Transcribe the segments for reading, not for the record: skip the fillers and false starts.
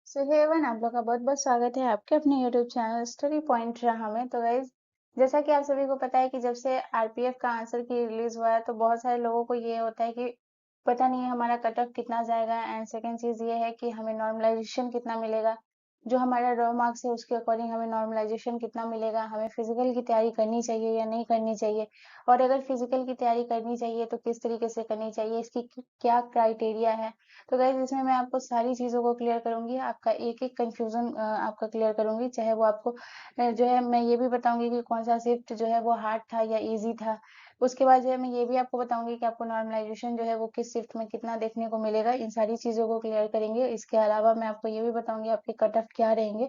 सो hey everyone, आप लोग का बहुत बहुत स्वागत है आपके अपने यूट्यूब चैनल स्टडी पॉइंट रहा में। तो गाइज, जैसा कि आप सभी को पता है कि जब से आरपीएफ का आंसर की रिलीज हुआ है तो बहुत सारे लोगों को ये होता है कि पता नहीं है हमारा कट ऑफ कितना जाएगा। एंड सेकंड चीज ये है कि हमें नॉर्मलाइजेशन कितना मिलेगा, जो हमारा रॉ मार्क्स है उसके अकॉर्डिंग हमें नॉर्मलाइजेशन कितना मिलेगा, हमें फिजिकल की तैयारी करनी चाहिए या नहीं करनी चाहिए, और अगर फिजिकल की तैयारी करनी चाहिए तो किस तरीके से करनी चाहिए, इसकी क्या क्राइटेरिया है। तो गाइस, इसमें मैं आपको सारी चीज़ों को क्लियर करूँगी, आपका एक-एक कन्फ्यूज़न आपका क्लियर करूँगी। चाहे वो आपको जो है मैं ये भी बताऊँगी कि कौन-सा शिफ्ट जो है वो हार्ड था या ईज़ी था। उसके बाद जो है मैं ये भी आपको बताऊँगी कि आपको नॉर्मलाइज़ेशन जो है वो किस शिफ्ट में कितना देखने को मिलेगा। इन सारी चीज़ों को क्लियर करेंगे। इसके अलावा मैं आपको ये भी बताऊँगी आपके कट ऑफ क्या रहेंगे।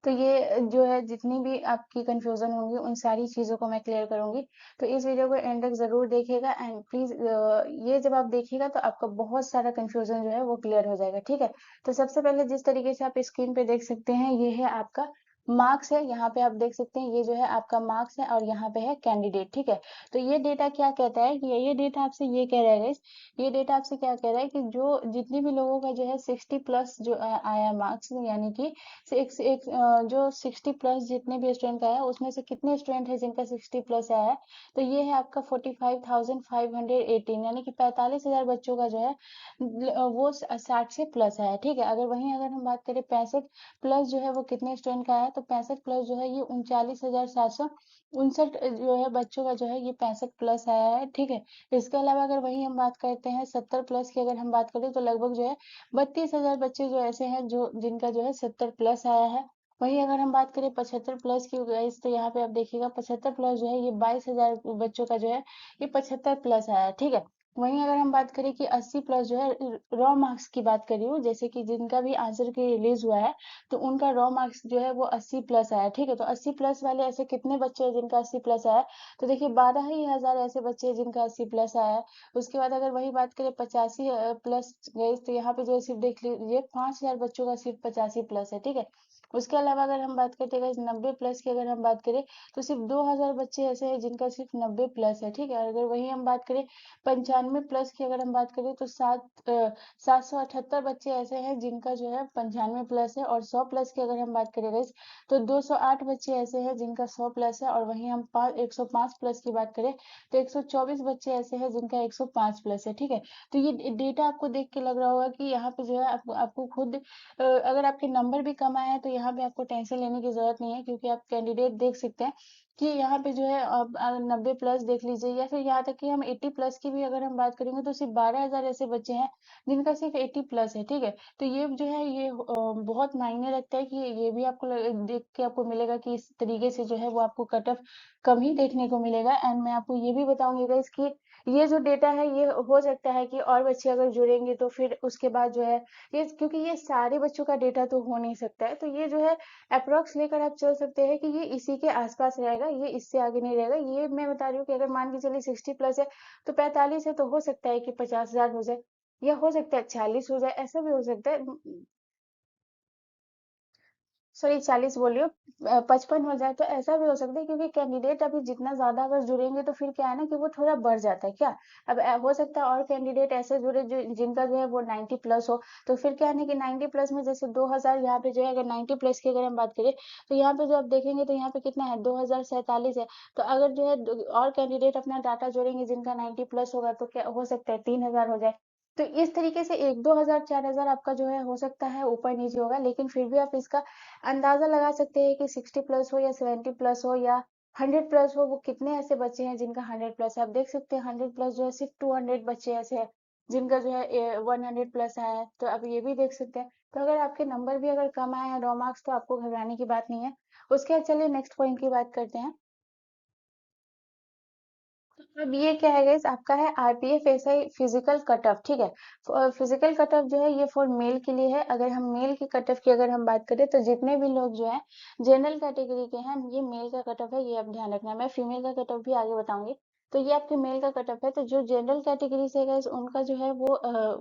तो ये जो है जितनी भी आपकी कन्फ्यूज़न होंगी उन सारी चीज़ों को मैं क्लियर करूँगी। तो इस वीडियो को एंड तक ज़रूर देखिएगा। एंड प्लीज़ ये जब आप देखिएगा तो आपका बहुत सारा कंफ्यूजन जो है वो क्लियर हो जाएगा, ठीक है। तो सबसे पहले जिस तरीके से आप स्क्रीन पे देख सकते हैं, ये है आपका मार्क्स है। यहाँ पे आप देख सकते हैं ये जो है आपका मार्क्स है और यहाँ पे है कैंडिडेट, ठीक है। तो ये डेटा क्या कहता है कि ये डेटा आपसे ये कह रहा है guys, ये डेटा आपसे क्या कह रहा है कि जो जितने भी लोगों का जो है 60 प्लस जो आया मार्क्स, यानी कि जो 60 प्लस जितने भी स्टूडेंट का है उसमें से कितने स्टूडेंट है जिनका 60 प्लस आया है। तो ये है आपका 45,518, यानी कि 45,000 बच्चों का जो है वो 60 से प्लस आया है, ठीक है। अगर वहीं अगर हम बात करें 65 प्लस जो है वो कितने स्टूडेंट का है, तो 65 प्लस जो है ये 39,759 जो है बच्चों का जो है ये 65 प्लस आया है, ठीक है। इसके अलावा अगर वहीं हम बात करते हैं 70 प्लस की, अगर हम बात करें तो लगभग जो है 32,000 बच्चे जो ऐसे हैं जो जिनका जो है 70 प्लस आया है। वहीं अगर हम बात करें 75 प्लस की गाइस, तो यहाँ पे आप देखिएगा 75 प्लस जो है ये 22,000 बच्चों का जो है ये 75 प्लस आया है, ठीक है। वहीं अगर हम बात करें कि 80 प्लस जो है रॉ मार्क्स की बात कर रही हूँ, जैसे कि जिनका भी आंसर की रिलीज हुआ है तो उनका रॉ मार्क्स जो है वो 80 प्लस आया है, ठीक है। तो 80 प्लस वाले ऐसे कितने बच्चे हैं जिनका 80 प्लस आया है, तो देखिए 12,000 ऐसे बच्चे हैं जिनका 80 प्लस आया है। उसके बाद अगर वही बात करें 85 प्लस गई, तो यहाँ पे जो है सिर्फ देख लीजिए 5,000 बच्चों का सिर्फ 85 प्लस है, ठीक है। उसके अलावा अगर हम बात करते हैं 90 प्लस की, अगर हम बात करें तो सिर्फ 2,000 बच्चे ऐसे हैं जिनका सिर्फ 90 प्लस है, ठीक है। और अगर वही हम बात करें 95 प्लस की, अगर हम बात करें तो 778 बच्चे ऐसे हैं जिनका जो है 95 प्लस है। और 100 प्लस की अगर हम बात करें गाइस, तो 208 बच्चे ऐसे हैं जिनका 100 प्लस है। और वहीं हम 105 प्लस की बात करें तो 124 बच्चे ऐसे हैं जिनका 105 प्लस है, ठीक है। तो ये डेटा आपको देख के लग रहा होगा कि यहाँ पे जो है आपको खुद अगर आपके नंबर भी कम आए हैं तो यहाँ पे आपको टेंशन लेने की जरूरत नहीं है, क्योंकि आप कैंडिडेट देख सकते हैं कि यहाँ पे जो है अब 90 प्लस देख लीजिए, या फिर यहाँ तक कि हम 80 प्लस की भी अगर हम बात करेंगे तो सिर्फ 12,000 ऐसे बच्चे हैं जिनका सिर्फ 80 प्लस है, ठीक है। तो ये जो है ये बहुत मायने रखता है कि ये भी आपको देख के आपको मिलेगा कि इस तरीके से जो है वो आपको कट ऑफ कम ही देखने को मिलेगा। एंड मैं आपको ये भी बताऊंगी गाइस कि ये जो डेटा है ये हो सकता है कि और बच्चे अगर जुड़ेंगे तो फिर उसके बाद जो है ये, क्योंकि ये सारे बच्चों का डेटा तो हो नहीं सकता है, तो ये जो है अप्रोक्स लेकर आप चल सकते हैं कि ये इसी के आसपास रहेगा, ये इससे आगे नहीं रहेगा। ये मैं बता रही हूँ कि अगर मान के चलिए 60 प्लस है तो 45 है तो हो सकता है कि 50,000 हो जाए, या हो सकता है 40 हो जाए, ऐसा भी हो सकता है। सॉरी 40 बोल रही हूँ, 55 हो जाए तो ऐसा भी हो सकता है, क्योंकि कैंडिडेट अभी जितना ज्यादा अगर जुड़ेंगे तो फिर क्या है ना कि वो थोड़ा बढ़ जाता है क्या। अब हो सकता है और कैंडिडेट ऐसे जुड़े जो जिनका जो है वो 90 प्लस हो, तो फिर क्या है ना कि 90 प्लस में जैसे 2,000 यहाँ पे जो है, अगर 90 प्लस की अगर हम बात करें तो यहाँ पे जो आप देखेंगे तो यहाँ पे कितना है 2,047 है। तो अगर जो है और कैंडिडेट अपना डाटा जोड़ेंगे जिनका 90 प्लस होगा तो क्या हो सकता है 3,000 हो जाए। तो इस तरीके से 1-2 हजार 4,000 आपका जो है हो सकता है ऊपर नीचे होगा, लेकिन फिर भी आप इसका अंदाजा लगा सकते हैं कि 60 प्लस हो या 70 प्लस हो या 100 प्लस हो, वो कितने ऐसे बच्चे हैं जिनका 100 प्लस है। आप देख सकते हैं 100 प्लस जो है सिर्फ 200 बच्चे ऐसे हैं जिनका जो है 100 प्लस आया है। तो आप ये भी देख सकते हैं। तो अगर आपके नंबर भी अगर कम आए हैं रॉ मार्क्स, तो आपको घबराने की बात नहीं है। उसके बाद चलिए नेक्स्ट पॉइंट की बात करते हैं। अब ये क्या है गाइस, आपका है RPF SI physical cut off, ठीक है। फिजिकल कट ऑफ जो है ये फॉर मेल के लिए है। अगर हम मेल की कट ऑफ की अगर हम बात करें तो जितने भी लोग जो है जनरल कैटेगरी के हैं, ये मेल का कट ऑफ है, ये आप ध्यान रखना। मैं फीमेल का कट ऑफ भी आगे बताऊंगी। तो ये आपके मेल का कट ऑफ है। तो जो जनरल कैटेगरी से गाइस उनका जो है वो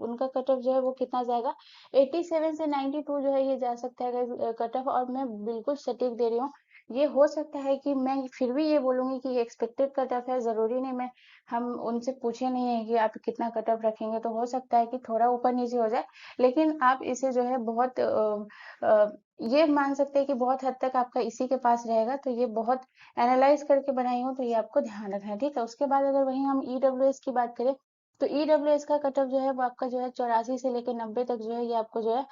उनका कट ऑफ जो है वो कितना जाएगा, 87 से 92 जो है ये जा सकता है गाइस कट ऑफ। और मैं बिल्कुल सटीक दे रही हूँ ये हो सकता है कि मैं फिर भी ये बोलूँगी कि ये एक्सपेक्टेड कट ऑफ है, ज़रूरी नहीं मैं हम उनसे पूछे नहीं है कि आप कितना कट ऑफ रखेंगे, तो हो सकता है कि थोड़ा ऊपर-नीचे हो जाए। लेकिन आप इसे जो है बहुत ये मान सकते हैं कि बहुत हद तक आपका इसी के पास रहेगा, तो ये बहुत एनालाइज़ करके बनाई हूँ, तो ये आपको ध्यान रखना है, ठीक है? उसके बाद अगर वहीं हम ईडब्ल्यूएस की बात करें, तो ईडब्ल्यूएस का कट ऑफ जो है वो आपका जो है 84 से लेके 90 तक जो है ये आपको जो है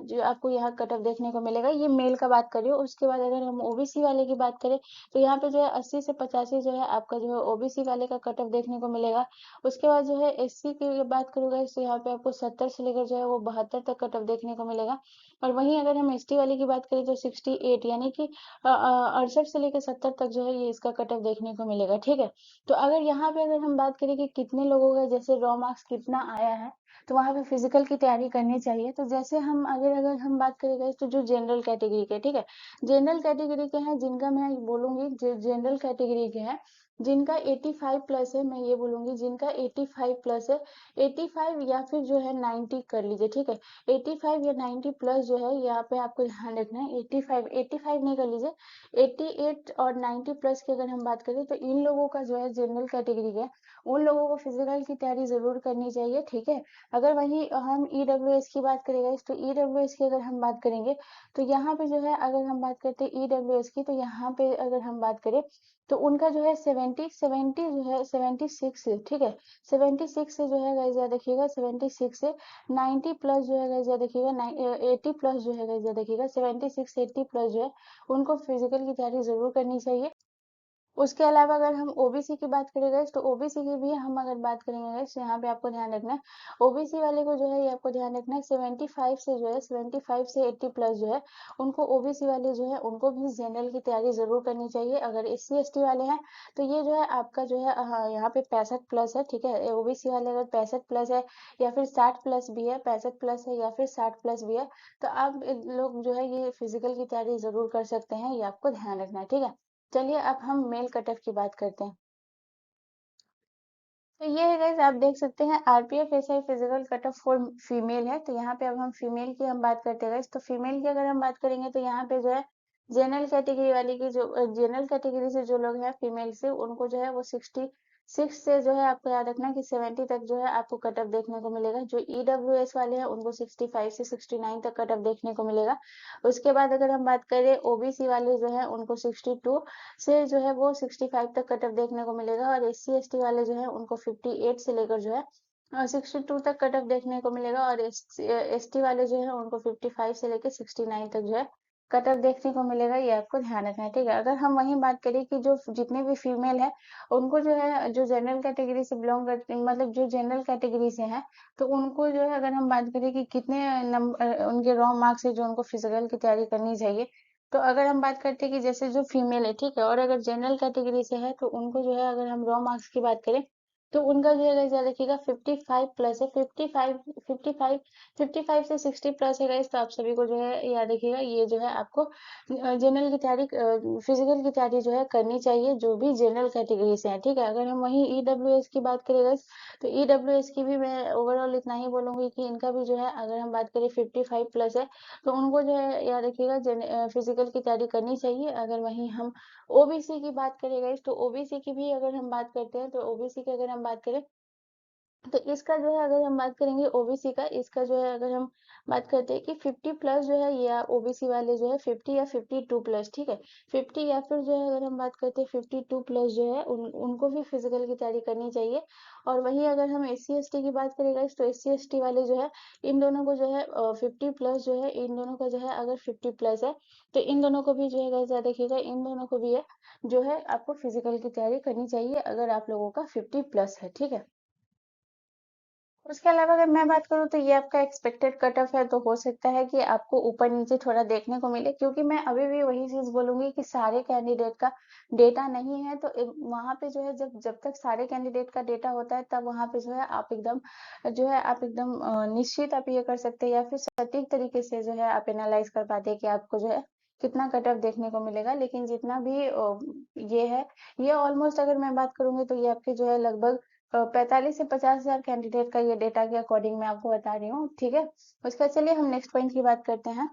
जो आपको यहाँ कट ऑफ देखने को मिलेगा, ये मेल का बात कर रही हूँ। उसके बाद अगर हम ओबीसी वाले की बात करें, तो यहाँ पे जो है 80 से 85 जो है आपका जो है ओबीसी वाले का कट ऑफ देखने को मिलेगा। उसके बाद जो है एससी की बात करूंगा, तो यहाँ पे आपको 70 से लेकर जो है वो 72 तक कट ऑफ देखने को मिलेगा। और वहीं अगर हम एसटी वाले की बात करें, तो 68 यानी कि 68 से लेकर 70 तक जो है ये इसका कट ऑफ देखने को मिलेगा, ठीक है? तो अगर यहाँ पे अगर हम बात करें कि कितने लोगों का जैसे रॉ मार्क्स कितना आया है, तो वहाँ पे फिजिकल की तैयारी करनी चाहिए। तो जैसे हम अगर अगर हम बात करें guys, तो जो जनरल कैटेगरी के, ठीक है, जनरल कैटेगरी के हैं, जिनका मैं बोलूंगी जनरल कैटेगरी के हैं, जिनका 85 प्लस है, मैं ये बोलूंगी जिनका 85 प्लस है, 85 या फिर जो है 90 कर लीजिए, ठीक है? 85 या 90 प्लस जो है यहाँ पे आपको ध्यान रखना है। 85 नहीं कर लीजिए, 88 और 90 प्लस की अगर हम बात करें, तो इन लोगों का जो है जनरल कैटेगरी के, उन लोगों को फिजिकल की तैयारी जरूर करनी चाहिए, ठीक है? अगर वहीं हम ईडब्ल्यूएस की बात करेंगे, तो ईडब्ल्यूएस की अगर हम बात करेंगे, तो यहाँ पे जो है अगर हम बात करते हैं ईडब्ल्यूएस की, तो यहाँ पे अगर हम बात करें, तो उनका जो है 70 जो है 76 से, ठीक है, 76 से जो है गाइस याद रखिएगा, 76 से 90 प्लस जो है गाइस याद रखिएगा, 80 प्लस जो है गाइस याद रखिएगा, 76 80 प्लस जो है उनको फिजिकल की तैयारी जरूर करनी चाहिए। उसके अलावा अगर हम ओबीसी की बात करें गाइस, तो ओबीसी की भी हम अगर बात करेंगे गाइस, यहाँ पे आपको ध्यान रखना है, ओबीसी वाले को जो है ये आपको ध्यान रखना है, 75 से जो है 75 से 80 प्लस जो है उनको, ओबीसी वाले जो है उनको भी जनरल की तैयारी जरूर करनी चाहिए। अगर एससी एसटी वाले हैं, तो ये जो है आपका जो है यहाँ पे 65 प्लस है, ठीक है? ओबीसी वाले अगर 65 प्लस है या फिर 60 प्लस भी है, 65 प्लस है या फिर 60 प्लस भी है, तो आप लोग जो है ये फिजिकल की तैयारी जरूर कर सकते हैं, ये आपको ध्यान रखना है, ठीक है? चलिए अब हम मेल कट ऑफ की बात करते हैं। तो ये है गाइस, आप देख सकते हैं RPF SI physical cut off for female है। तो यहाँ पे अब हम फीमेल की हम बात करते हैं गाइस, तो फीमेल की अगर हम बात करेंगे, तो यहाँ पे जो है जनरल कैटेगरी वाली की जो जनरल कैटेगरी से जो लोग हैं फीमेल से, उनको जो है वो 66 से जो है आपको याद रखना है कि 70 तक जो है आपको कट ऑफ देखने को मिलेगा। जो ईडब्ल्यूएस वाले हैं उनको 65 से 69 तक कट ऑफ देखने को मिलेगा। उसके बाद अगर हम बात करें ओबीसी वाले जो है उनको 62 से जो है वो 65 तक कट ऑफ देखने को मिलेगा। और एससी एसटी वाले जो है उनको 58 से लेकर जो है 62 तक कट ऑफ देखने को मिलेगा। और एसटी वाले जो है उनको 55 से लेकर 69 तक जो है कट ऑफ देखने को मिलेगा, ये आपको ध्यान रखना है, ठीक है? अगर हम वहीं बात करें कि जो जितने भी फीमेल है, उनको जो है जो जनरल कैटेगरी से बिलोंग करते, मतलब जो जनरल कैटेगरी से हैं, तो उनको जो है अगर हम बात करें कि कितने नंबर उनके रॉ मार्क्स है जो उनको फिजिकल की तैयारी करनी चाहिए, तो अगर हम बात करते हैं कि जैसे जो फीमेल है, ठीक है, और अगर जनरल कैटेगरी से है, तो उनको जो है अगर हम रॉ मार्क्स की बात करें, तो उनका जो है गाइस याद रखिएगा 55 प्लस है, 55 से 60 प्लस है गाइस। तो आप सभी को जो है याद रखिएगा, ये जो है आपको जनरल की तैयारी फिजिकल की तैयारी जो है करनी चाहिए, जो भी जनरल कैटेगरी से है, ठीक है? अगर हम वहीं ईडब्ल्यूएस की बात करें गाइस, तो ईडब्ल्यूएस की भी मैं ओवरऑल इतना ही बोलूंगी कि इनका भी जो है अगर हम बात करें 55 प्लस है, तो उनको जो है याद रखिएगा फिजिकल की तैयारी करनी चाहिए। अगर वहीं हम ओबीसी की बात करें गाइस, तो ओबीसी की भी अगर हम बात करते हैं, तो ओबीसी की अगर हम बात करें, तो इसका जो है अगर हम बात करेंगे ओबीसी का, इसका जो है अगर हम बात करते हैं कि 50 प्लस जो है, या ओबीसी वाले जो है 50 या 52 प्लस, ठीक है, 50 या फिर जो है अगर हम बात करते हैं 52 प्लस जो है उनको भी फिजिकल की तैयारी करनी चाहिए। और वहीं अगर हम एस सी एस टी की बात करेंगे, तो एस सी एस टी वाले जो है इन दोनों को जो है 50 प्लस जो है, इन दोनों का जो है अगर 50 प्लस है, तो इन दोनों को भी जो है guys याद देखिएगा, इन दोनों को भी है जो है आपको फिजिकल की तैयारी करनी चाहिए अगर आप लोगों का 50 प्लस है, ठीक है? उसके अलावा अगर मैं बात करूँ, तो ये आपका एक्सपेक्टेड कट ऑफ है, तो हो सकता है कि आपको ऊपर नीचे थोड़ा देखने को मिले, क्योंकि मैं अभी भी वही चीज बोलूंगी कि सारे कैंडिडेट का डेटा नहीं है। तो वहां पे जो है जब जब तक सारे कैंडिडेट का डेटा होता है, तब वहां पे जो है आप एकदम जो है आप एकदम निश्चित आप ये कर सकते हैं, या फिर सटीक तरीके से जो है आप एनालाइज कर पाते हैं कि आपको जो है कितना कट ऑफ देखने को मिलेगा। लेकिन जितना भी ये है, ये ऑलमोस्ट अगर मैं बात करूंगी, तो ये आपके जो है लगभग 45 से 50 हजार कैंडिडेट का ये डेटा के अकॉर्डिंग मैं आपको बता रही हूँ, ठीक है? उसका चलिए हम नेक्स्ट पॉइंट की बात करते हैं।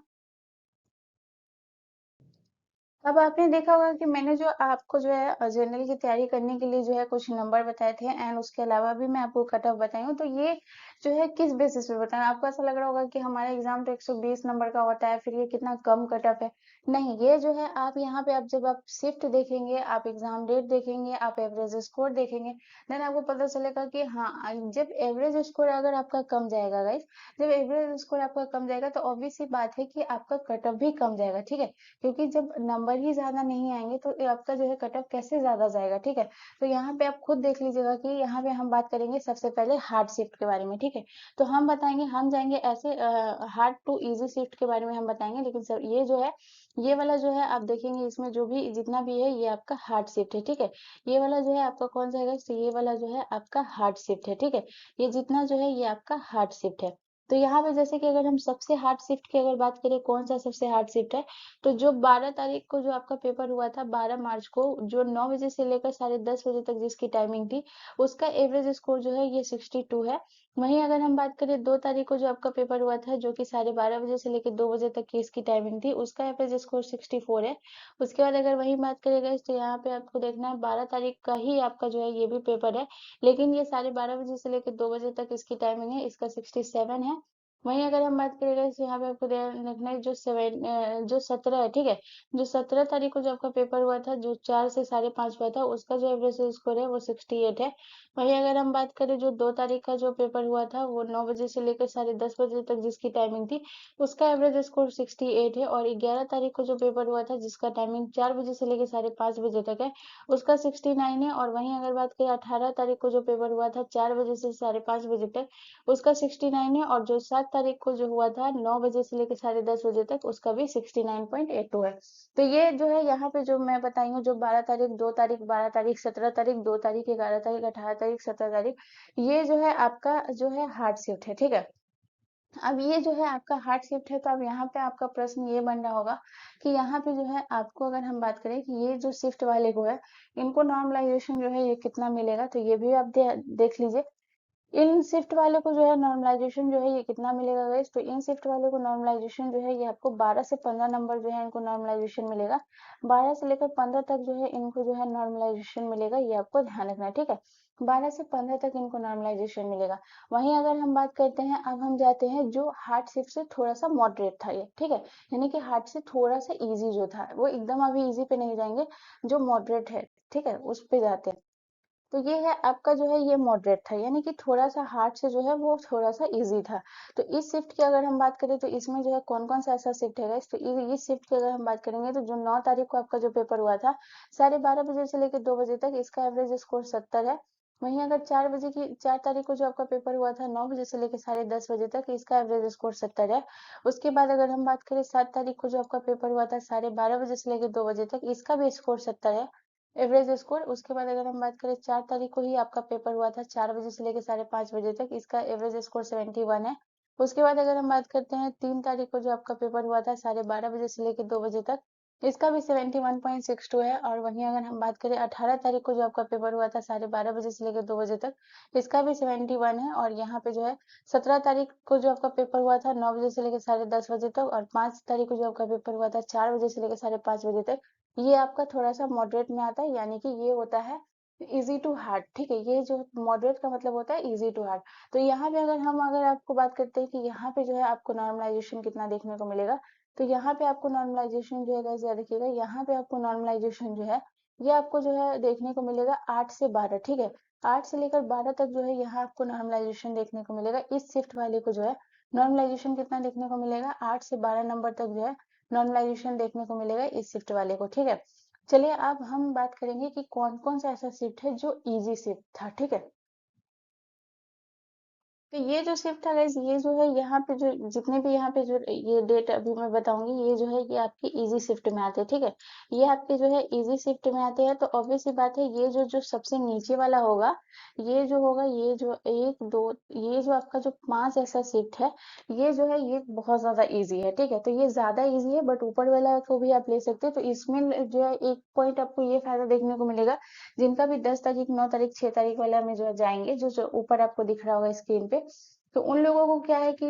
अब आपने देखा होगा कि मैंने जो आपको जो है जनरल की तैयारी करने के लिए जो है कुछ नंबर बताए थे एंड उसके अलावा भी मैं आपको कट ऑफ बताई हूँ। तो ये जो है किस बेसिस पे बताया? आपको ऐसा लग रहा होगा कि हमारा एग्जाम तो 120 नंबर का होता है, फिर ये कितना कम कट ऑफ है। नहीं, ये जो है आप यहाँ पे आप जब आप शिफ्ट देखेंगे, आप एग्जाम डेट देखेंगे, आप एवरेज स्कोर देखेंगे, देन आपको पता चलेगा कि हाँ, जब एवरेज स्कोर अगर आपका कम जाएगा गाइस, जब एवरेज स्कोर आपका कम जाएगा तो ऑब्वियस सी बात है कि आपका कट ऑफ भी कम जाएगा, ठीक है। क्योंकि जब नंबर ही ज्यादा नहीं आएंगे तो ये आपका जो है कट ऑफ कैसे ज्यादा जाएगा, ठीक है। तो यहाँ पे आप खुद देख लीजिएगा कि यहाँ पे हम बात करेंगे सबसे पहले हार्ड शिफ्ट के बारे में, ठीक है। तो हम बताएंगे, हम जाएंगे ऐसे हार्ड टू इजी शिफ्ट के बारे में हम बताएंगे, लेकिन सर ये जो है, ये वाला जो है आप देखेंगे इसमें जो भी जितना भी है ये आपका हार्ड शिफ्ट है, ठीक है। ये वाला जो है आपका कौन सा है, तो ये वाला जो है आपका हार्ड शिफ्ट है, ठीक है। ये जितना जो है ये आपका हार्ड शिफ्ट है। तो यहाँ पे जैसे कि अगर हम सबसे हार्ड शिफ्ट की अगर बात करें, कौन सा सबसे हार्ड शिफ्ट है, तो जो 12 तारीख को जो आपका पेपर हुआ था, 12 मार्च को, जो 9 बजे से लेकर 10:30 बजे तक जिसकी टाइमिंग थी, उसका एवरेज स्कोर जो है ये 62 है। वहीं अगर हम बात करें 2 तारीख को जो आपका पेपर हुआ था, जो कि 12:30 बजे से लेकर 2 बजे तक की इसकी टाइमिंग थी, उसका एवरेज स्कोर 64 है। उसके बाद अगर वही बात करेगा तो यहाँ पे आपको देखना है 12 तारीख का ही आपका जो है ये भी पेपर है, लेकिन ये 12:30 बजे से लेकर 2 बजे तक इसकी टाइमिंग है, इसका 67 है। वहीं अगर हम बात करेंगे तो यहाँ पे आपको ध्यान रखना है जो 17 है, ठीक है। जो 17 तारीख को जो आपका पेपर हुआ था, जो 4 से 5:30 हुआ था, उसका जो एवरेज स्कोर है वो 68 है। वहीं अगर हम बात करें जो 2 तारीख का जो पेपर हुआ था, वो 9 बजे से लेकर 10:30 बजे तक जिसकी टाइमिंग थी, उसका एवरेज स्कोर 68 है। और 11 तारीख को जो पेपर हुआ था, जिसका टाइमिंग 4 बजे से लेकर 5:30 बजे तक है, उसका 69 है। और वहीं अगर बात करें 18 तारीख को जो पेपर हुआ था, 4 बजे से 5:30 बजे तक, उसका 69 है। और जो 7 तारीख को जो हुआ था 9 बजे से लेकर 10:30 बजे तक, उसका भी 69.82 है। तो ये जो है यहाँ पे जो मैं बताई हूँ, जो 12 तारीख, 2 तारीख, 12 तारीख, 17 तारीख, 2 तारीख, 11 तारीख, 18 तारीख, 17 तारीख, ये जो है आपका जो है हार्ड शिफ्ट है, ठीक है। अब ये जो है आपका हार्ड शिफ्ट है, तो अब यहाँ पे आपका प्रश्न ये बन रहा होगा कि यहाँ पे जो है आपको अगर हम बात करें कि ये जो शिफ्ट वाले को है, इनको नॉर्मलाइजेशन जो है ये कितना मिलेगा, तो ये भी आप देख लीजिए। इन शिफ्ट वाले को जो है नॉर्मलाइजेशन जो है ये कितना मिलेगा गाइस, तो इन शिफ्ट वाले को नॉर्मलाइजेशन जो है ये आपको 12 से 15 नंबर जो है इनको नॉर्मलाइजेशन मिलेगा। 12 से लेकर 15 तक जो है इनको जो है नॉर्मलाइजेशन मिलेगा, ये आपको ध्यान रखना है, ठीक है। 12 से 15 तक इनको नॉर्मलाइजेशन मिलेगा। वहीं अगर हम बात करते हैं, अब हम जाते हैं जो हार्ड शिफ्ट से थोड़ा सा मॉडरेट था ये, ठीक है। यानी कि हार्ड से थोड़ा सा इजी जो था, वो एकदम अभी इजी पे नहीं जाएंगे, जो मॉडरेट है, ठीक है, उस पे जाते हैं। तो ये है आपका जो है ये मॉडरेट था, यानी कि थोड़ा सा हार्ड से जो है वो थोड़ा सा इजी था। तो इस शिफ्ट की अगर हम बात करें तो इसमें जो है कौन कौन सा ऐसा शिफ्ट है guys? तो इस शिफ्ट की अगर हम बात करेंगे तो जो 9 तारीख को आपका जो पेपर हुआ था, 12:30 बजे से लेकर 2 बजे तक, इसका एवरेज स्कोर 70 है। वहीं अगर 4 तारीख को जो आपका पेपर हुआ था, 9 बजे से लेकर 10:30 बजे तक, इसका एवरेज स्कोर 70 है। उसके बाद अगर हम बात करें 7 तारीख को जो आपका पेपर हुआ था, 12:30 बजे से लेकर 2 बजे तक, इसका भी स्कोर 70 है, एवरेज स्कोर। उसके बाद अगर हम बात करें 4 तारीख को ही आपका पेपर हुआ था, 4 बजे से लेकर 5:30 बजे तक, इसका एवरेज स्कोर 71 है। उसके बाद अगर हम बात करते हैं 3 तारीख को जो आपका पेपर हुआ था, 12:30 बजे से लेकर 2 बजे तक, इसका भी 71.62 है। और वहीं अगर हम बात करें 18 तारीख को जो आपका पेपर हुआ था, 12:30 बजे से लेकर 2 बजे तक, इसका भी 71 है। और यहाँ पे जो है 17 तारीख को जो आपका पेपर हुआ था, 9 बजे से लेकर 10:30 बजे तक, और 5 तारीख को जो आपका पेपर हुआ था, 4 बजे से लेकर 5:30 बजे तक, ये आपका थोड़ा सा मॉडरेट में आता है, यानी कि ये होता है इजी टू हार्ड, ठीक है। ये जो मॉडरेट का मतलब होता है इजी टू हार्ड। तो यहाँ पे अगर आपको बात करते हैं कि यहाँ पे जो है आपको नॉर्मलाइजेशन कितना देखने को मिलेगा, तो यहाँ पे आपको नॉर्मलाइजेशन जो है guys, याद रखिएगा, यहाँ पे आपको नॉर्मलाइजेशन जो है ये आपको जो है देखने को मिलेगा 8 से 12, ठीक है। 8 से लेकर 12 तक जो है यहाँ आपको नॉर्मलाइजेशन देखने को मिलेगा। इस शिफ्ट वाले को जो है नॉर्मलाइजेशन कितना देखने को मिलेगा, 8 से 12 नंबर तक जो है नॉर्मलाइजेशन देखने को मिलेगा इस शिफ्ट वाले को, ठीक है। चलिए अब हम बात करेंगे कि कौन कौन सा ऐसा शिफ्ट है जो इजी शिफ्ट था, ठीक है। तो ये जो शिफ्ट है गाइस, ये जो है यहाँ पे जो जितने भी यहाँ पे जो ये डेट अभी मैं बताऊंगी, ये जो है ये आपके इजी शिफ्ट में आते हैं, ठीक है। ये आपके जो है इजी शिफ्ट में आते हैं। तो ऑब्वियस सी बात है, ये जो जो सबसे नीचे वाला होगा, ये जो होगा, ये जो एक दो, ये जो आपका जो 5 ऐसा शिफ्ट है, ये जो है ये बहुत ज्यादा इजी है, ठीक है। तो ये ज्यादा इजी है, बट ऊपर वाला को भी आप ले सकते हैं। तो इसमें जो है एक पॉइंट आपको ये फायदा देखने को मिलेगा, जिनका भी 10 तारीख, 9 तारीख, 6 तारीख वाला में जो है जाएंगे, जो जो ऊपर आपको दिख रहा होगा स्क्रीन पे, तो उन लोगों को क्या है कि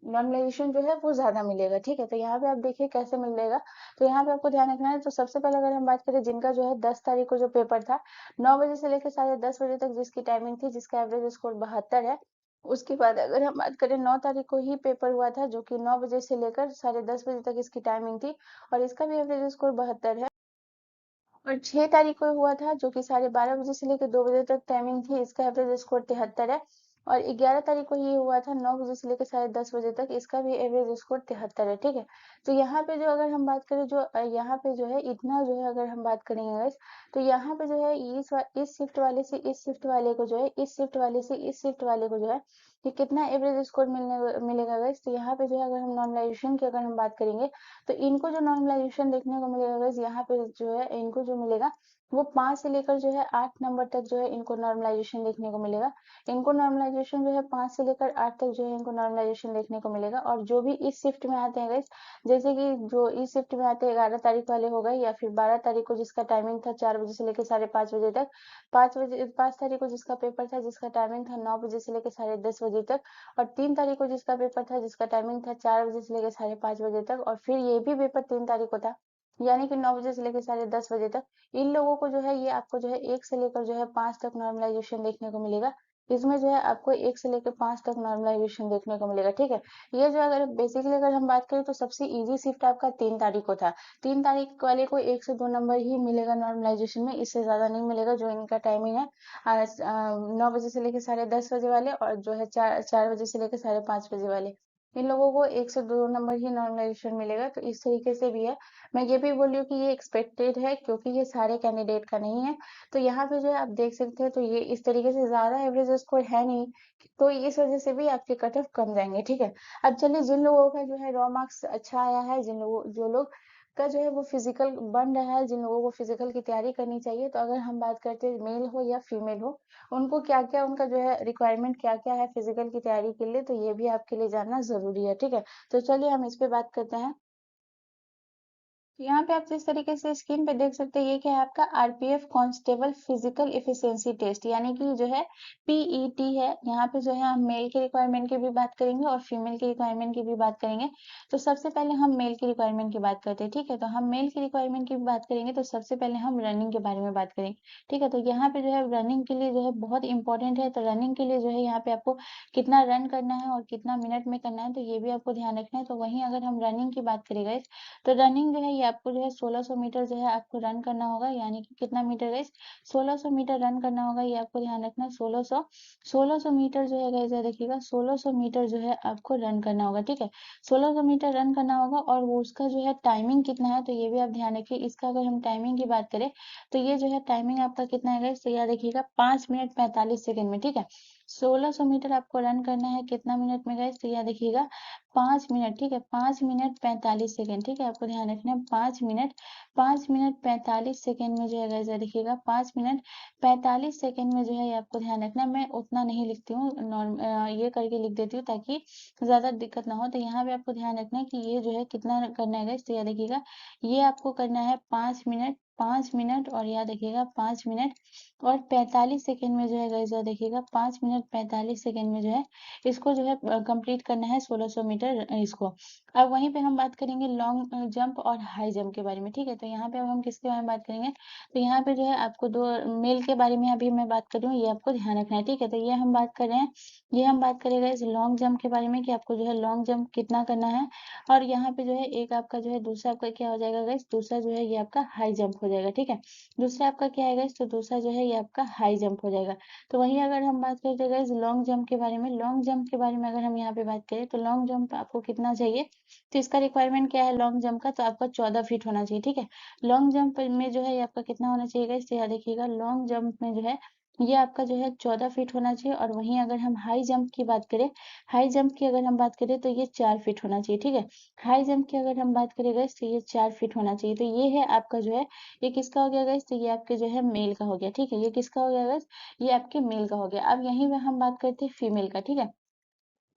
नॉर्मलाइजेशन जो है वो ज्यादा मिलेगा। ठीक है, तो यहाँ पे आप देखिए कैसे मिलेगा। तो यहाँ पे आपको ध्यान रखना है। तो सबसे पहले अगर हम बात करें जिनका जो है 10 तारीख को जो पेपर था, 9 बजे से लेकर 10:30 बजे तक जिसकी टाइमिंग थी, जिसका एवरेज स्कोर 72 है। उसके बाद अगर हम बात करें 9 तारीख को ही पेपर हुआ था, जो कि 9 बजे से लेकर 10:30 बजे तक इसकी टाइमिंग थी, और इसका भी एवरेज स्कोर 72 है। और 6 तारीख को हुआ था, जो कि 12:30 बजे से लेकर 2 बजे तक टाइमिंग थी, इसका एवरेज स्कोर 73 है। और 11 तारीख को ये हुआ था, 9 बजे से लेकर 10:30 बजे तक, इसका भी एवरेज स्कोर 73 है। ठीक है, तो यहाँ पे जो अगर हम बात करें, जो यहाँ पे जो है इतना जो है अगर हम बात करेंगे guys, तो यहाँ पे जो है इस शिफ्ट वाले से इस शिफ्ट वाले को जो है, इस शिफ्ट वाले से इस शिफ्ट वाले को जो है, ये कितना एवरेज स्कोर मिलेगा गाइस। तो यहाँ पे जो है अगर हम नॉर्मलाइजेशन की अगर हम बात करेंगे, तो इनको जो नॉर्मलाइजेशन देखने को मिलेगा गाइस, यहाँ पे जो है इनको जो मिलेगा वो 5 से लेकर जो है 8 नंबर तक जो है इनको नॉर्मलाइजेशन देखने को मिलेगा। इनको नॉर्मलाइजेशन जो है 5 से लेकर 8 तक जो है इनको नॉर्मलाइजेशन देखने को मिलेगा। और जो भी इस शिफ्ट में आते हैं गाइस, जैसे कि जो इस शिफ्ट में आते हैं 11 तारीख वाले हो गए, या फिर 12 तारीख को जिसका टाइमिंग था 4 बजे से लेकर 5:30 बजे तक, 5 तारीख को जिसका पेपर था, जिसका टाइमिंग था 9 बजे से लेकर 10:30 बजे तक, और 3 तारीख को जिसका पेपर था, जिसका टाइमिंग था 4 बजे से लेकर 5:30 बजे तक, और फिर ये भी पेपर 3 तारीख को था, यानी कि 9 बजे से लेकर 10:30 बजे तक। इन लोगों को जो है ये आपको जो है 1 से लेकर जो है 5 तक नॉर्मलाइजेशन देखने को मिलेगा। इसमें जो है आपको 1 से लेकर 5 तक नॉर्मलाइजेशन देखने को मिलेगा। ठीक है, ये जो अगर बेसिकली अगर हम बात करें, तो सबसे इजी शिफ्ट आपका 3 तारीख को था। 3 तारीख वाले को 1 से 2 नंबर ही मिलेगा नॉर्मलाइजेशन में, इससे ज्यादा नहीं मिलेगा। जो इनका टाइमिंग है 9 बजे से लेकर 10:30 बजे वाले, और जो है 4 बजे से लेकर 5:30 बजे वाले, इन लोगों को 1 से 2 नंबर ही नॉर्मलाइजेशन मिलेगा। तो इस तरीके से भी है। मैं ये भी बोल रही हूँ कि ये एक्सपेक्टेड है, क्योंकि ये सारे कैंडिडेट का नहीं है। तो यहाँ पे जो है आप देख सकते हैं, तो ये इस तरीके से ज्यादा एवरेज स्कोर है नहीं, तो इस वजह से भी आपके कट ऑफ कम जाएंगे। ठीक है, अब चलिए जिन लोगों का जो है रॉ मार्क्स अच्छा आया है, जो लोग का जो है वो फिजिकल बन रहा है, जिन लोगों को फिजिकल की तैयारी करनी चाहिए, तो अगर हम बात करते हैं मेल हो या फीमेल हो, उनको क्या क्या उनका जो है रिक्वायरमेंट क्या क्या है फिजिकल की तैयारी के लिए, तो ये भी आपके लिए जानना जरूरी है। ठीक है, तो चलिए हम इस पे बात करते हैं। यहाँ पे आप जिस तरीके से स्क्रीन पे देख सकते हैं, ये क्या है आपका RPF constable physical efficiency test, यानी कि जो है पीईटी है। यहाँ पे जो है हम मेल की रिक्वायरमेंट की भी बात करेंगे और फीमेल की रिक्वायरमेंट की भी बात करेंगे। तो सबसे पहले हम मेल की रिक्वायरमेंट की बात करते हैं। ठीक है, तो हम मेल की रिक्वायरमेंट की भी बात करेंगे, तो सबसे पहले हम रनिंग के बारे में बात करेंगे। ठीक है, तो यहाँ पे जो है रनिंग के लिए जो है बहुत इंपॉर्टेंट है। तो रनिंग के लिए जो है यहाँ पे आपको कितना रन करना है और कितना मिनट में करना है, तो ये भी आपको ध्यान रखना है। तो वहीं अगर हम रनिंग की बात करेंगे, तो रनिंग जो है ये आपको जो है 1600 मीटर जो है आपको रन करना होगा, यानी कि कितना मीटर गाइस, 1600 मीटर रन करना होगा। ये आपको ध्यान रखना है, 1600 मीटर जो है गाइस, देखिएगा 1600 मीटर जो है आपको रन करना होगा। ठीक है, 1600 मीटर रन करना होगा, और वो उसका जो है टाइमिंग कितना है, तो ये भी आप ध्यान रखिए। इसका अगर हम टाइमिंग की बात करें, तो ये जो है टाइमिंग आपका कितना है गाइस, तो याद रखिएगा 5 मिनट 45 सेकंड में। ठीक है, 1600 मीटर आपको रन करना है कितना मिनट में गाइस, तो याद रखिएगा 5 मिनट। ठीक है, 5 मिनट 45 सेकंड। ठीक है, आपको ध्यान रखना है 5 मिनट 45 सेकंड में जो है गाइस, देखिएगा 5 मिनट 45 सेकंड में जो है ये आपको ध्यान रखना है। मैं उतना नहीं लिखती हूँ, ये करके लिख देती हूँ ताकि ज्यादा दिक्कत ना हो। तो यहाँ पे आपको ध्यान रखना है कि ये जो है कितना करना है गाइस, तो याद रखिएगा ये आपको करना है 5 मिनट और याद रखिएगा 5 मिनट और 45 सेकंड में जो है गाइस, याद रखिएगा 5 मिनट 45 सेकंड में जो है इसको जो है कंप्लीट करना है 1600 मीटर इसको। अब वहीं पे हम बात करेंगे लॉन्ग जंप और हाई जंप के बारे में। ठीक है, तो यहाँ पे अब हम किसके बारे में बात करेंगे, तो यहाँ पे जो है आपको दो मेल के बारे में अभी मैं बात कर रही हूँ, ये आपको ध्यान रखना है। ठीक है, तो ये हम बात कर रहे हैं, ये हम बात करेंगे इस लॉन्ग जंप के बारे में कि आपको जो है लॉन्ग जंप कितना करना है। और यहाँ पे जो है एक आपका जो है दूसरा आपका क्या हो जाएगा गाइस, दूसरा जो है ये आपका हाई जंप हो जाएगा। ठीक है, दूसरा आपका क्या है गाइस, तो दूसरा जो है ये आपका हाई जंप हो जाएगा। तो वहीं अगर हम बात करते हैं गाइस लॉन्ग जंप के बारे में, लॉन्ग जंप के बारे में अगर हम यहाँ पे बात करें, तो लॉन्ग जंप आपको कितना चाहिए, तो इसका रिक्वायरमेंट क्या है लॉन्ग जंप का, तो आपका 14 फीट होना चाहिए। ठीक है, लॉन्ग जंप में जो है ये आपका कितना होना चाहिए गाइस, तो याद रखिएगा लॉन्ग जंप में जो है ये आपका जो है 14 फीट होना चाहिए। और वहीं अगर हम हाई जंप की बात करें, हाई जंप की अगर हम बात करें, तो ये 4 फीट होना चाहिए। ठीक है, हाई जंप की अगर हम बात करें गाइस, तो ये 4 फीट होना चाहिए। तो ये है आपका जो है, ये किसका हो गया गाइस, तो ये आपके जो है मेल का हो गया। ठीक है, ये किसका हो गया गाइस, ये आपके मेल का हो गया। अब यहीं पे हम बात करते हैं फीमेल का। ठीक है,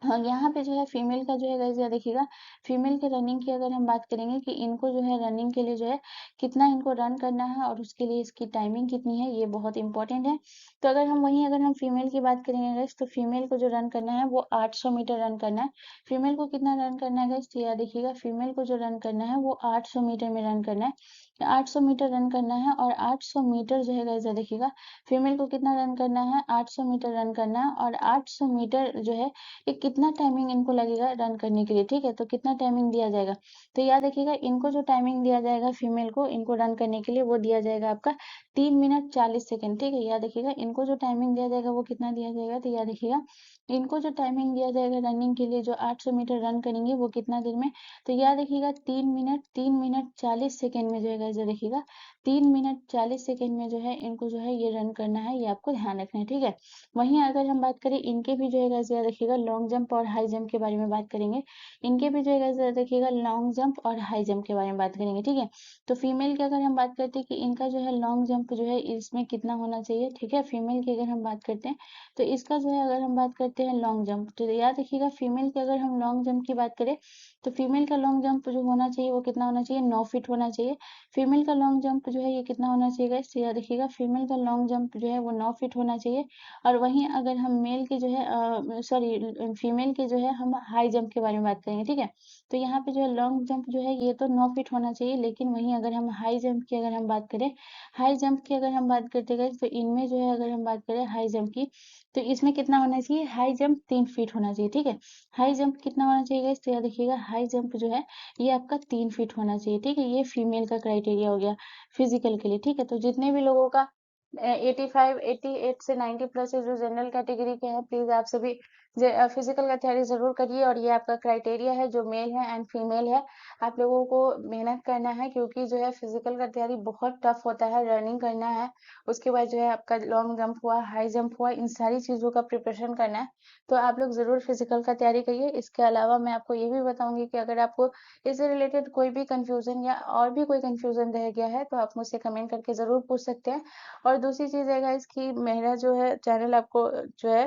हाँ, यहाँ पे जो है फीमेल का जो है गाइस, देखिएगा फीमेल के रनिंग की अगर हम बात करेंगे कि इनको जो है रनिंग के लिए जो है कितना इनको रन करना है और उसके लिए इसकी टाइमिंग कितनी है, ये बहुत इंपॉर्टेंट है। तो अगर हम फीमेल की बात करेंगे गाइस, तो फीमेल को जो रन करना है वो 800 मीटर रन करना है। फीमेल को कितना रन करना है गाइस, तो याद देखिएगा फीमेल को जो रन करना है वो 800 मीटर में रन करना है। 800 मीटर रन करना है और 800 मीटर जो है गाइस, देखिएगा फीमेल को कितना रन करना है, 800 मीटर रन करना है। और 800 मीटर जो है ये कितना टाइमिंग इनको लगेगा रन करने के लिए, ठीक है। तो कितना टाइमिंग दिया जाएगा, तो याद रखिएगा इनको जो टाइमिंग दिया जाएगा फीमेल को इनको रन करने के लिए वो दिया जाएगा आपका 3 मिनट 40 सेकेंड, ठीक है। याद रखिएगा इनको जो टाइमिंग दिया जाएगा वो कितना दिया जाएगा, तो याद रखिएगा इनको जो टाइमिंग दिया जाएगा रनिंग के लिए, जो 800 मीटर रन करेंगे वो कितना देर में, तो याद रखिएगा 3 मिनट 40 सेकेंड में जो है गाइस, देखिएगा 3 मिनट 40 सेकेंड में जो है इनको जो है ये रन करना है, ये आपको ध्यान रखना है, ठीक है। वहीं अगर हम बात करें इनके भी जो है गाइस, याद रखिएगा लॉन्ग जंप और हाई जंप के बारे में बात करेंगे। इनके भी जो है गाइस, याद रखिएगा लॉन्ग जंप और हाई जंप के बारे में बात करेंगे, ठीक है। तो फीमेल की अगर हम बात करते हैं कि इनका जो है लॉन्ग जंप जो है इसमें कितना होना चाहिए, ठीक है। फीमेल की अगर हम बात करते हैं तो इसका जो है अगर हम बात करते हैं लॉन्ग जंप, तो याद रखिएगा फीमेल की अगर हम लॉन्ग जंप की बात करें तो फीमेल का लॉन्ग जंप जो होना चाहिए वो कितना होना चाहिए, 9 फीट होना चाहिए। फीमेल का लॉन्ग जंप जो है ये कितना होना चाहिए गाइस, तो याद रखिएगा फीमेल का लॉन्ग जंप जो है वो 9 फीट होना चाहिए। और वहीं अगर हम मेल की जो है सॉरी फीमेल की जो है हम हाई जंप के बारे में बात करेंगे, ठीक है। तो यहाँ पे जो है लॉन्ग जंप जो है ये तो 9 फीट होना चाहिए, लेकिन वहीं अगर हम हाई जंप की अगर हम बात करें, हाई जंप की अगर हम बात करते गए तो इनमें जो है अगर हम बात करें हाई जंप की, तो इसमें कितना होना चाहिए, हाई जंप 3 फीट होना चाहिए, ठीक है। हाई जंप कितना होना चाहिए guys? तो याद रखिएगा हाई जंप जो है ये आपका 3 फीट होना चाहिए, ठीक है। ये फीमेल का क्राइटेरिया हो गया फिजिकल के लिए, ठीक है। तो जितने भी लोगों का 85 88 से 90 प्लस है जो जनरल कैटेगरी के हैं, प्लीज आप सभी फिजिकल का तैयारी जरूर करिए। और ये आपका क्राइटेरिया है जो मेल है एंड फीमेल है, आप लोगों को मेहनत करना है, क्योंकि जो है फिजिकल का तैयारी बहुत टफ होता है। रनिंग करना है, उसके बाद जो है आपका लॉन्ग जंप हुआ, हाई जंप हुआ, इन सारी चीजों का प्रिपरेशन करना है। तो आप लोग जरूर फिजिकल का तैयारी करिए। इसके अलावा मैं आपको ये भी बताऊंगी कि अगर आपको इससे रिलेटेड कोई भी कंफ्यूजन या और भी कोई कंफ्यूजन रह गया है तो आप मुझसे कमेंट करके जरूर पूछ सकते हैं। और दूसरी चीज है गाइस कि मेरा जो है चैनल आपको जो है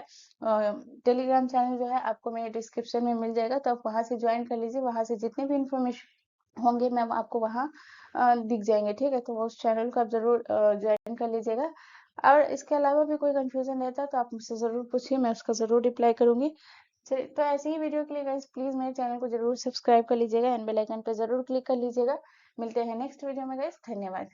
टेलीग्राम चैनल जो है आपको मेरे डिस्क्रिप्शन में मिल जाएगा, तो आप वहां से ज्वाइन कर लीजिए। वहां से जितने भी इंफॉर्मेशन होंगे मैं आपको वहाँ दिख जाएंगे, ठीक है। तो उस चैनल को आप जरूर ज्वाइन कर लीजिएगा। और इसके अलावा भी कोई कंफ्यूजन रहता है तो आप मुझसे जरूर पूछिए, मैं उसका जरूर रिप्लाई करूंगी। चलिए, तो ऐसे ही वीडियो के लिए गाइस प्लीज मेरे चैनल को जरूर सब्सक्राइब कर लीजिएगा एंड बेल आइकन पर जरूर क्लिक कर लीजिएगा। मिलते हैं नेक्स्ट वीडियो में गाइस, धन्यवाद।